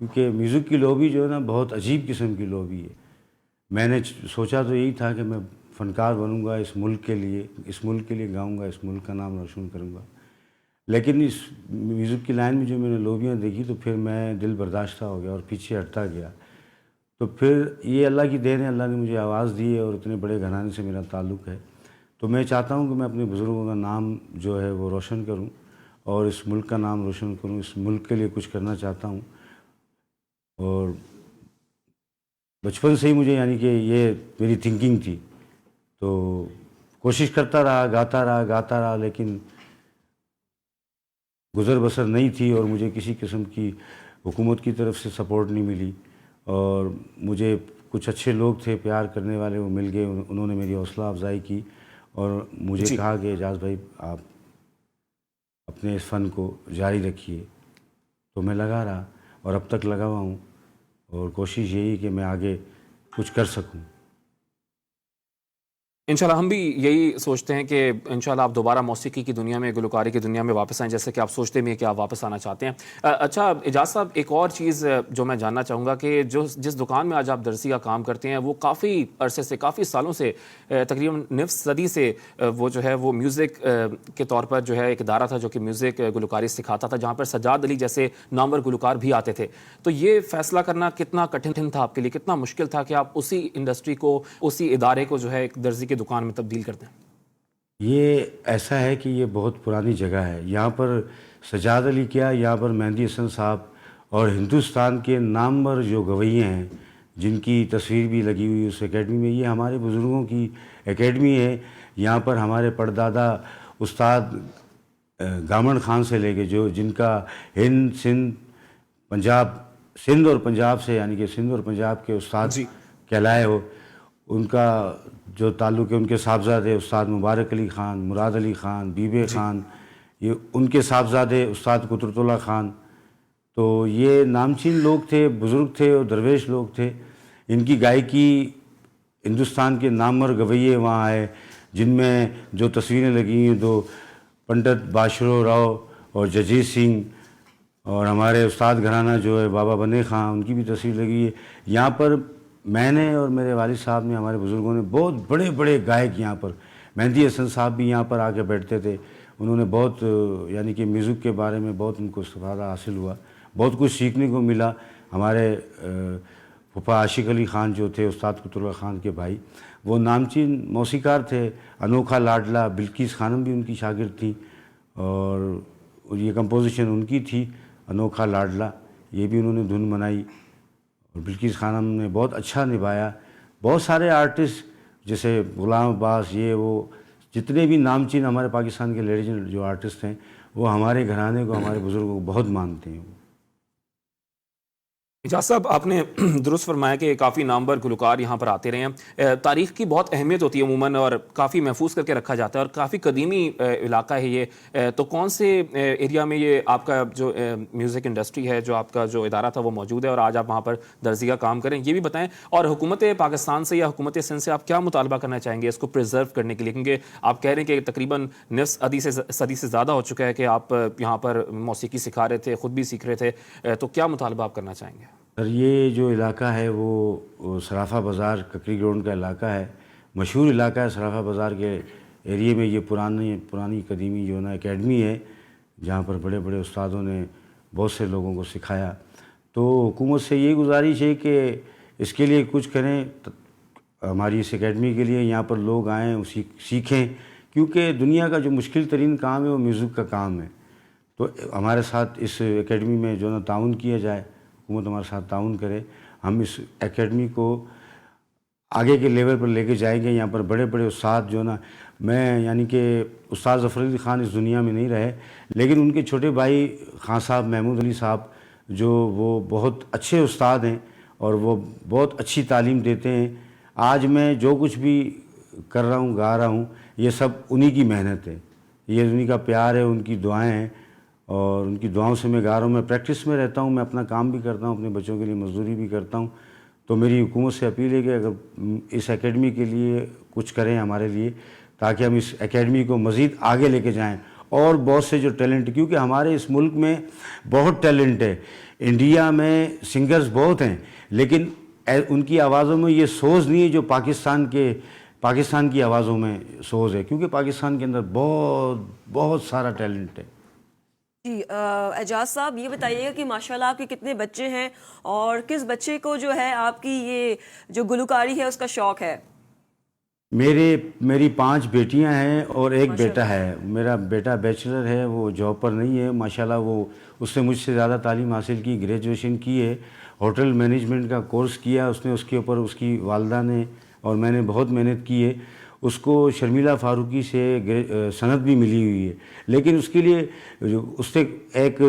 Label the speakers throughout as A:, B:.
A: کیونکہ میوزک کی لابی جو ہے نا بہت عجیب قسم کی لابی ہے. میں نے سوچا تو یہی تھا کہ میں فنکار بنوں گا اس ملک کے لیے گاؤں گا, اس ملک کا نام روشن کروں گا. لیکن اس میوزک کی لائن میں جو میں نے لوبیاں دیکھی تو پھر میں دل برداشتہ ہو گیا اور پیچھے ہٹتا گیا. تو پھر یہ اللہ کی دین ہے, اللہ نے مجھے آواز دی ہے اور اتنے بڑے گھرانے سے میرا تعلق ہے. تو میں چاہتا ہوں کہ میں اپنے بزرگوں کا نام جو ہے وہ روشن کروں اور اس ملک کا نام روشن کروں, اس ملک کے لیے کچھ کرنا چاہتا ہوں. اور بچپن سے ہی مجھے یعنی کہ یہ میری تھنکنگ تھی. تو کوشش کرتا رہا, گاتا رہا, لیکن گزر بسر نہیں تھی اور مجھے کسی قسم کی حکومت کی طرف سے سپورٹ نہیں ملی. اور مجھے کچھ اچھے لوگ تھے پیار کرنے والے, وہ مل گئے, انہوں نے میری حوصلہ افزائی کی اور مجھے کہا کہ اعجاز بھائی آپ اپنے اس فن کو جاری رکھیے. تو میں لگا رہا اور اب تک لگا ہوا ہوں اور کوشش یہی کہ میں آگے کچھ کر سکوں.
B: انشاءاللہ ہم بھی یہی سوچتے ہیں کہ انشاءاللہ آپ دوبارہ موسیقی کی دنیا میں, گلوکاری کی دنیا میں واپس آئیں, جیسے کہ آپ سوچتے بھی ہیں کہ آپ واپس آنا چاہتے ہیں. اچھا اعجاز صاحب, ایک اور چیز جو میں جاننا چاہوں گا کہ جس دکان میں آج آپ درزی کا کام کرتے ہیں وہ کافی عرصے سے, کافی سالوں سے, تقریباً نصف صدی سے وہ جو ہے وہ میوزک کے طور پر جو ہے ایک ادارہ تھا جو کہ میوزک گلوکاری سکھاتا تھا, جہاں پر سجاد علی جیسے نامور گلوکار بھی آتے تھے. تو یہ فیصلہ کرنا کتنا کٹھن تھا آپ کے لیے, کتنا مشکل تھا کہ آپ اسی انڈسٹری کو, اسی ادارے کو جو ہے ایک درزی کی دکان میں تبدیل کرتے ہیں؟
A: یہ ایسا ہے کہ یہ بہت پرانی جگہ ہے. یہاں پر سجاد علی کیا, یہاں پر مہندی حسن صاحب اور ہندوستان کے نامور جو گویے ہیں جن کی تصویر بھی لگی ہوئی اس اکیڈمی میں, یہ ہمارے بزرگوں کی اکیڈمی ہے. یہاں پر ہمارے پردادا استاد گامن خان سے لے کے جن کا ہند, سندھ اور پنجاب سے, یعنی کہ سندھ اور پنجاب کے استاد کہلائے ہو, ان کا جو تعلق ہے, ان کے صاحبزادے استاد مبارک علی خان, مراد علی خان, بیبے خان, یہ ان کے صاحبزادے استاد قدرت اللہ خان. تو یہ نامچین لوگ تھے, بزرگ تھے اور درویش لوگ تھے. ان کی گائیکی ہندوستان کے نامور گویے وہاں آئے, جن میں جو تصویریں لگی ہیں تو پنڈت باشرو راؤ اور جگجیت سنگھ اور ہمارے استاد گھرانہ جو ہے بابا بنے خان, ان کی بھی تصویر لگی ہے. یہاں پر میں نے اور میرے والد صاحب نے, ہمارے بزرگوں نے, بہت بڑے بڑے گائک یہاں پر, مہندی حسن صاحب بھی یہاں پر آ کے بیٹھتے تھے. انہوں نے بہت یعنی کہ میوزک کے بارے میں بہت ان کو استفادہ حاصل ہوا, بہت کچھ سیکھنے کو ملا. ہمارے پھپھا عاشق علی خان جو تھے استاد قطب اللہ خان کے بھائی, وہ نامچین موسیقار تھے. انوکھا لاڈلا بلقیس خانم بھی ان کی شاگرد تھیں اور یہ کمپوزیشن ان کی تھی, انوکھا لاڈلا, یہ بھی انہوں نے دھن بنائی اور بلقیس خانم نے بہت اچھا نبھایا. بہت سارے آرٹسٹ جیسے غلام عباس, یہ وہ جتنے بھی نامچین ہمارے پاکستان کے لیجنڈ جو آرٹسٹ ہیں, وہ ہمارے گھرانے کو, ہمارے بزرگوں کو بہت مانتے ہیں.
B: اعجاز صاحب, آپ نے درست فرمایا کہ کافی نامور گلوکار یہاں پر آتے رہے ہیں. تاریخ کی بہت اہمیت ہوتی ہے عموماً اور کافی محفوظ کر کے رکھا جاتا ہے اور کافی قدیمی علاقہ ہے یہ. تو کون سے ایریا میں یہ آپ کا جو میوزک انڈسٹری ہے, جو آپ کا جو ادارہ تھا وہ موجود ہے اور آج آپ وہاں پر درزی کا کام کریں, یہ بھی بتائیں. اور حکومت پاکستان سے یا حکومت سندھ سے آپ کیا مطالبہ کرنا چاہیں گے اس کو پریزرو کرنے کے لیے, کیونکہ آپ کہہ رہے ہیں کہ تقریباً نصف صدی سے زیادہ ہو چکا ہے کہ آپ یہاں پر موسیقی سکھا رہے تھے, خود بھی سیکھ رہے تھے, تو کیا مطالبہ آپ کرنا چاہیں گے؟
A: سر, یہ جو علاقہ ہے وہ سرافہ بازار ککری گراؤنڈ کا علاقہ ہے, مشہور علاقہ ہے. سرافہ بازار کے ایریے میں یہ پرانی قدیمی جو ہے نا اکیڈمی ہے, جہاں پر بڑے بڑے استادوں نے بہت سے لوگوں کو سکھایا. تو حکومت سے یہ گزارش ہے کہ اس کے لیے کچھ کریں, ہماری اس اکیڈمی کے لیے یہاں پر لوگ آئیں, سیکھیں, کیونکہ دنیا کا جو مشکل ترین کام ہے وہ میوزک کا کام ہے. تو ہمارے ساتھ اس اکیڈمی میں جو ہے نا تعاون کیا جائے, حکومت ہمارے ساتھ تعاون کرے. ہم اس اکیڈمی کو آگے کے لیول پر لے کے جائیں گے. یہاں پر بڑے بڑے استاد جو نا, میں یعنی کہ استاد ظفر علی خان اس دنیا میں نہیں رہے, لیکن ان کے چھوٹے بھائی خان صاحب, محمود علی صاحب, جو وہ بہت اچھے استاد ہیں اور وہ بہت اچھی تعلیم دیتے ہیں. آج میں جو کچھ بھی کر رہا ہوں, گا رہا ہوں, یہ سب انہی کی محنت ہے, یہ انہی کا پیار ہے, ان کی دعائیں ہیں اور ان کی دعاؤں سے میں گا رہا ہوں. میں پریکٹس میں رہتا ہوں, میں اپنا کام بھی کرتا ہوں, اپنے بچوں کے لیے مزدوری بھی کرتا ہوں. تو میری حکومت سے اپیل ہے کہ اگر اس اکیڈمی کے لیے کچھ کریں ہمارے لیے, تاکہ ہم اس اکیڈمی کو مزید آگے لے کے جائیں اور بہت سے جو ٹیلنٹ، کیونکہ ہمارے اس ملک میں بہت ٹیلنٹ ہے، انڈیا میں سنگرز بہت ہیں، لیکن ان کی آوازوں میں یہ سوز نہیں ہے جو پاکستان کی آوازوں میں سوز ہے، کیونکہ پاکستان کے اندر بہت سارا ٹیلنٹ ہے۔
C: جی اعجاز صاحب، یہ بتائیے گا کہ ماشاءاللہ آپ کے کتنے بچے ہیں اور کس بچے کو جو ہے آپ کی یہ جو گلوکاری ہے اس کا شوق ہے؟
A: میری 5 بیٹیاں ہیں اور ایک بیٹا ہے۔ میرا بیٹا بیچلر ہے، وہ جاب پر نہیں ہے ماشاءاللہ، وہ اس نے مجھ سے زیادہ تعلیم حاصل کی، گریجویشن کی ہے، ہوٹل مینجمنٹ کا کورس کیا اس نے، اس کے اوپر اس کی والدہ نے اور میں نے بہت محنت کی ہے۔ اس کو شرمیلا فاروقی سے سند بھی ملی ہوئی ہے، لیکن اس کے لیے اس نے ایک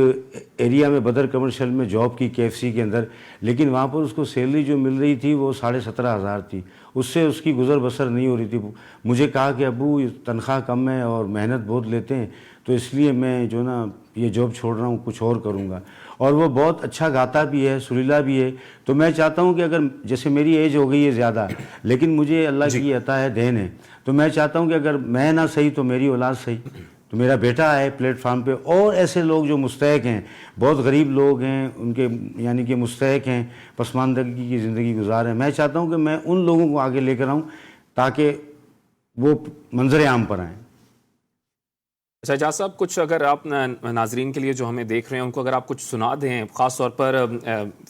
A: ایریا میں بدر کمرشل میں جاب کی KFC کے اندر، لیکن وہاں پر اس کو سیلری جو مل رہی تھی وہ 17,500 تھی، اس سے اس کی گزر بسر نہیں ہو رہی تھی۔ مجھے کہا کہ ابو تنخواہ کم ہے اور محنت بہت لیتے ہیں، تو اس لیے میں جو نا یہ جاب چھوڑ رہا ہوں، کچھ اور کروں گا۔ اور وہ بہت اچھا گاتا بھی ہے، سریلا بھی ہے، تو میں چاہتا ہوں کہ اگر جیسے میری ایج ہو گئی ہے زیادہ، لیکن مجھے اللہ کی عطا ہے، دین ہے، تو میں چاہتا ہوں کہ اگر میں نہ صحیح تو میری اولاد صحیح، تو میرا بیٹا آئے پلیٹ فارم پہ، اور ایسے لوگ جو مستحق ہیں، بہت غریب لوگ ہیں، ان کے یعنی کہ مستحق ہیں، پسماندگی کی زندگی گزار ہیں، میں چاہتا ہوں کہ میں ان لوگوں کو آگے لے کر آؤں تاکہ وہ منظر عام پر آئیں۔
B: اچھا اعجاز صاحب، کچھ اگر آپ ناظرین کے لیے جو ہمیں دیکھ رہے ہیں ان کو اگر آپ کچھ سنا دیں، خاص طور پر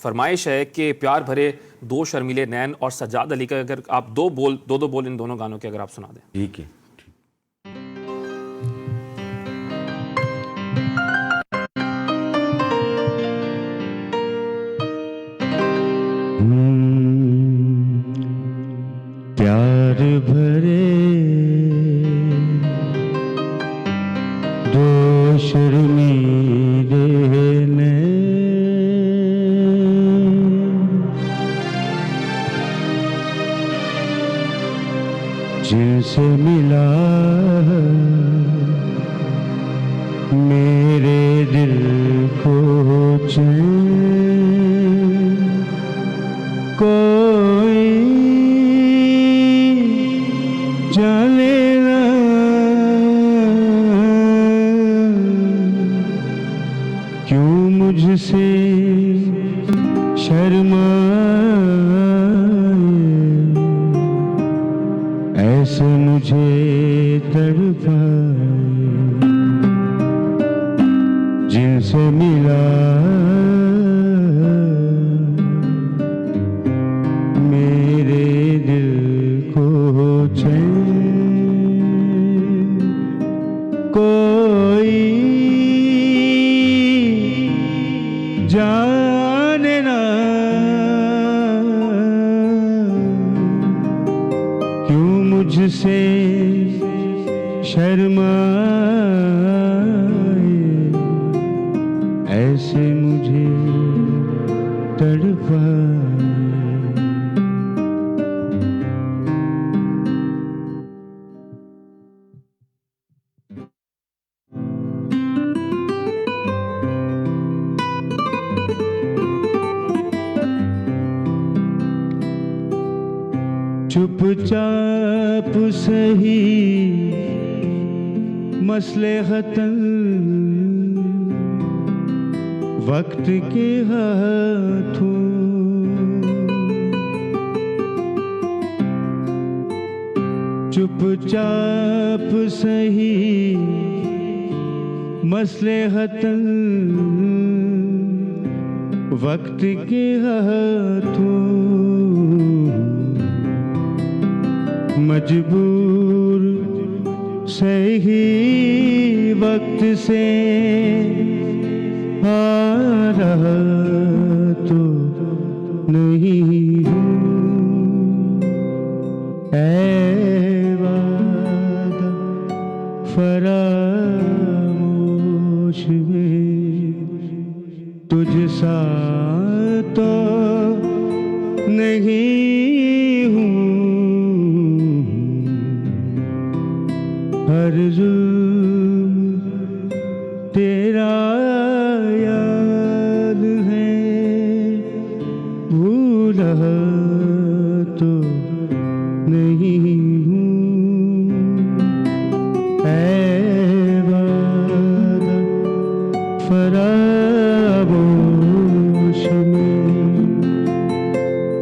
B: فرمائش ہے کہ پیار بھرے 2 شرمیلے نین اور سجاد علی کا اگر آپ دو بول ان دونوں گانوں کے اگر آپ سنا دیں۔
A: ٹھیک ہے۔
D: پیار بھرے 2 شرمیلے نین، جن سے ملا میرے دل کو چین، کوئی جانے نہ کیوں مجھ سے شرمائے، ایسے مجھے تڑپائے، جن سے ملا میرے دل کو چین، کوئی جانے نہ کیوں مجھ سے شرمائے، ایسے مجھے تڑپائے۔ چپ چاپ سہی مصلحتاً وقت کے ہاتھوں، چپ چاپ سہی مصلحتاً وقت کے ہاتھوں، مجبور صحیح وقت سے آ رہا تو نہیں ہوں، اے وعدہ فراموش میں تجھ سا تو نہیں ہوں، ہر ظلم تیرا یاد ہے، بھولا تو نہیں ہوں، اے وعدہ